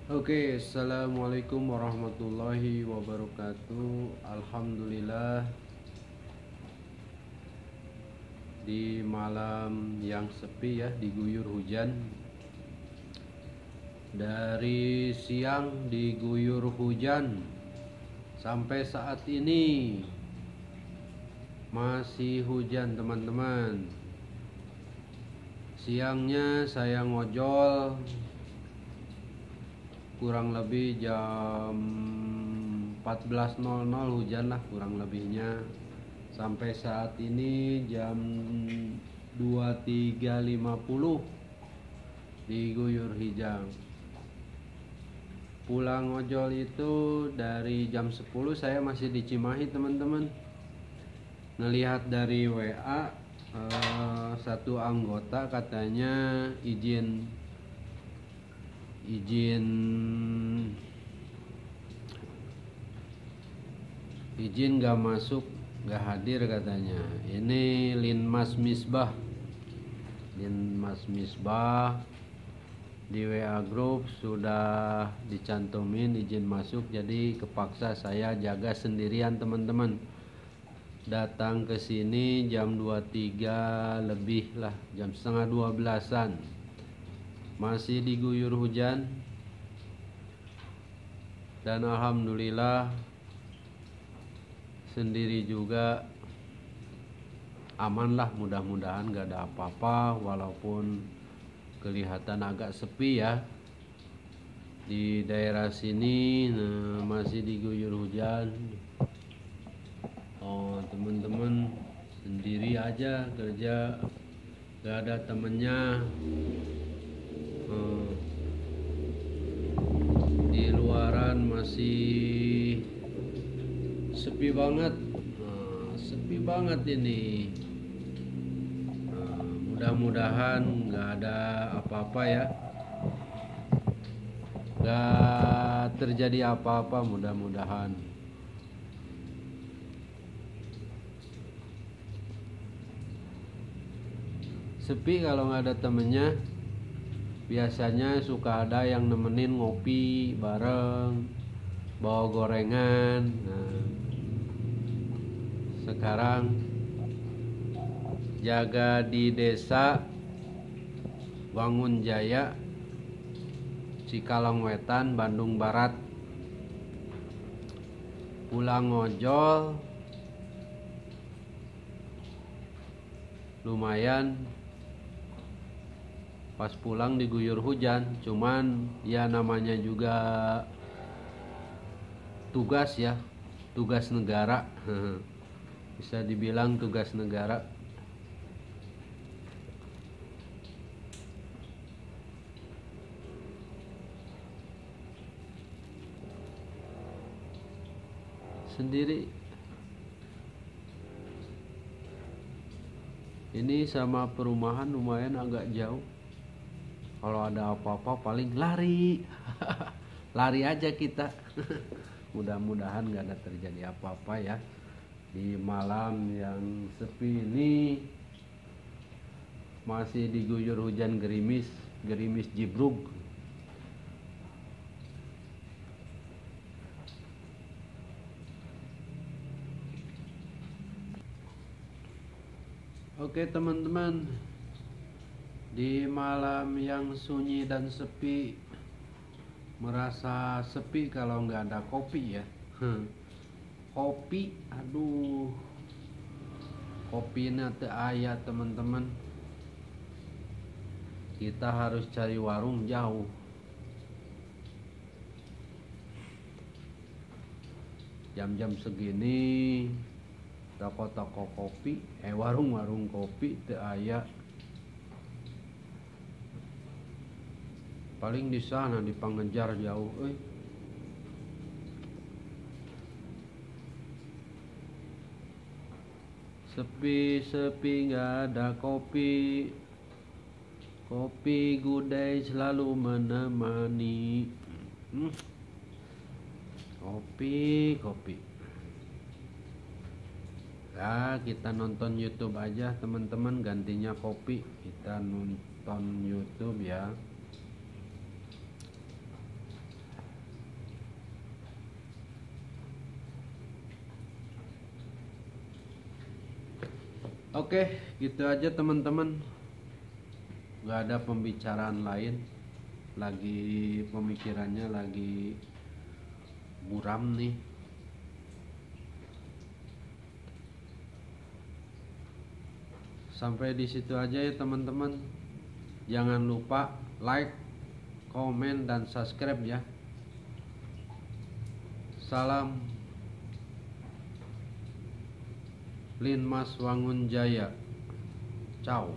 Oke, assalamualaikum warahmatullahi wabarakatuh. Alhamdulillah, di malam yang sepi ya, diguyur hujan. Dari siang diguyur hujan sampai saat ini masih hujan, teman-teman. Siangnya saya ngojol kurang lebih jam 14.00 hujan lah kurang lebihnya. Sampai saat ini jam 23.50 diguyur hujan. Pulang ojol itu dari jam 10 saya masih di Cimahi, teman-teman. Ngelihat dari WA, satu anggota katanya izin gak masuk, gak hadir katanya. Ini Linmas Misbah di WA Group sudah dicantumin izin masuk, jadi kepaksa saya jaga sendirian, teman-teman. Datang ke sini jam 23 lebih lah, jam setengah 12-an. Masih diguyur hujan. Dan alhamdulillah sendiri juga aman lah, mudah-mudahan gak ada apa-apa, walaupun kelihatan agak sepi ya di daerah sini. Masih diguyur hujan. Teman-teman sendiri aja kerja, gak ada temennya. Di luaran masih sepi banget. Sepi banget ini. Mudah-mudahan gak ada apa-apa ya, gak terjadi apa-apa, mudah-mudahan. Sepi kalau gak ada temennya. Biasanya suka ada yang nemenin ngopi bareng, bawa gorengan. Sekarang jaga di desa Bangun Jaya, Cikalong Wetan, Bandung Barat. Pulang ngojol lumayan, pas pulang diguyur hujan. Cuman ya namanya juga tugas ya, tugas negara. Bisa dibilang tugas negara. Sendiri. Ini sama perumahan lumayan agak jauh. Kalau ada apa-apa paling lari. Lari aja kita. Mudah-mudahan gak ada terjadi apa-apa ya di malam yang sepi ini. Masih diguyur hujan gerimis jibrug. Oke teman-teman, di malam yang sunyi dan sepi, merasa sepi kalau nggak ada kopi ya. Kopi, aduh, kopi teu aya, teman-teman. Kita harus cari warung jauh. Jam-jam segini toko-toko kopi, warung-warung kopi teu aya. Paling di sana di Pangenjar jauh, Sepi-sepi nggak ada kopi. Kopi gudai selalu menemani. Kopi. Ya, kita nonton YouTube aja, teman-teman, gantinya kopi. Kita nonton YouTube ya. Oke, gitu aja teman-teman. Gak ada pembicaraan lain. Lagi pemikirannya lagi buram nih. Sampai di situ aja ya teman-teman. Jangan lupa like, komen, dan subscribe ya. Salam Linmas Wangunjaya. Ciao.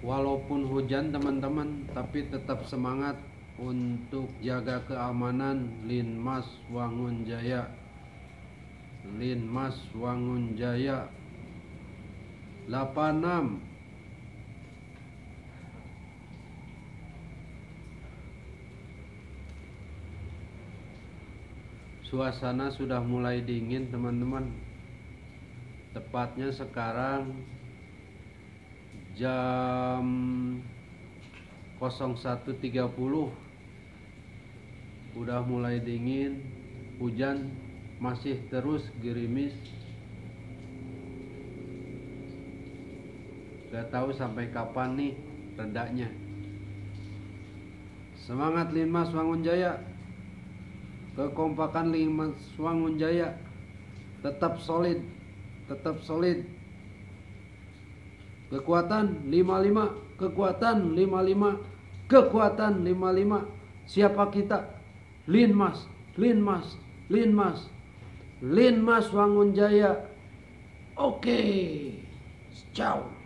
Walaupun hujan teman-teman, tapi tetap semangat untuk jaga keamanan. Linmas Wangunjaya, Linmas Wangunjaya 86. Suasana sudah mulai dingin teman-teman. Tepatnya sekarang jam 01.30. Udah mulai dingin. Hujan masih terus gerimis. Gak tahu sampai kapan nih redanya. Semangat Linmas Wangunjaya. Kekompakan Linmas Wangunjaya tetap solid, tetap solid. Kekuatan 55, kekuatan 55, kekuatan 55. Siapa kita? Linmas, Linmas, Linmas, Linmas Wangunjaya. Oke, ciao.